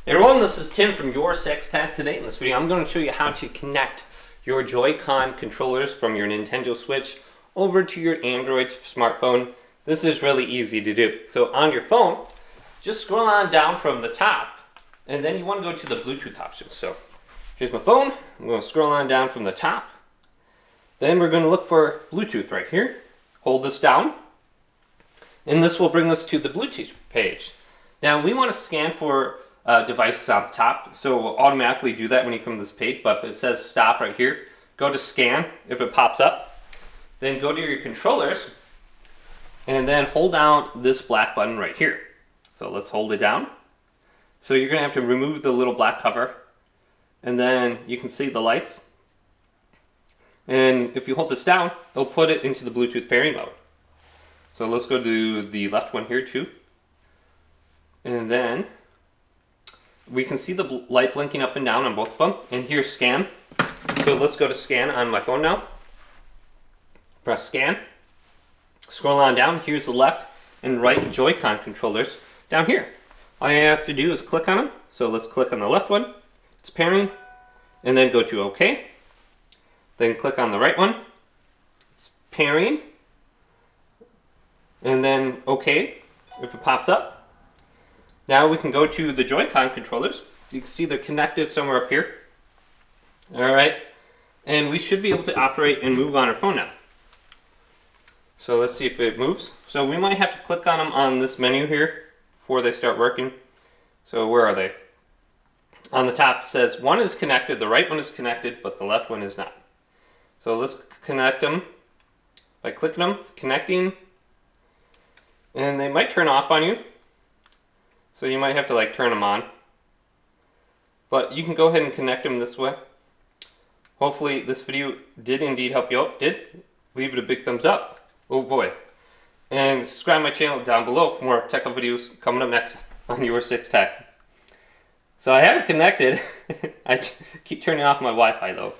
Hey everyone, this is Tim from Your Sex Tech. Today in this video, I'm going to show you how to connect your Joy-Con controllers from your Nintendo Switch over to your Android smartphone. This is really easy to do. So on your phone, just scroll on down from the top, and then you want to go to the Bluetooth option. So here's my phone. I'm going to scroll on down from the top. Then we're going to look for Bluetooth right here. Hold this down, and this will bring us to the Bluetooth page. Now we want to scan for devices on the top, so we'll automatically do that when you come to this page. But if it says stop right here, go to scan if it pops up, then go to your controllers and then hold down this black button right here. So let's hold it down. So you're gonna have to remove the little black cover, and then you can see the lights, and if you hold this down, it'll put it into the Bluetooth pairing mode. So let's go to the left one here too, and then we can see the light blinking up and down on both of them. And here's scan. So let's go to scan on my phone now. Press scan. Scroll on down. Here's the left and right Joy-Con controllers down here. All you have to do is click on them. So let's click on the left one. It's pairing. And then go to OK. Then click on the right one. It's pairing. And then OK if it pops up. Now we can go to the Joy-Con controllers. You can see they're connected somewhere up here. Alright, and we should be able to operate and move on our phone now. So let's see if it moves. So we might have to click on them on this menu here before they start working. So where are they? On the top it says one is connected, the right one is connected, but the left one is not. So let's connect them by clicking them, connecting, and they might turn off on you. So you might have to turn them on. But you can go ahead and connect them this way. Hopefully this video did indeed help you out. If it did, leave it a big thumbs up. Oh boy. And subscribe to my channel down below for more tech videos coming up next on Your Sex Tech. So I have it connected. I keep turning off my Wi-Fi though.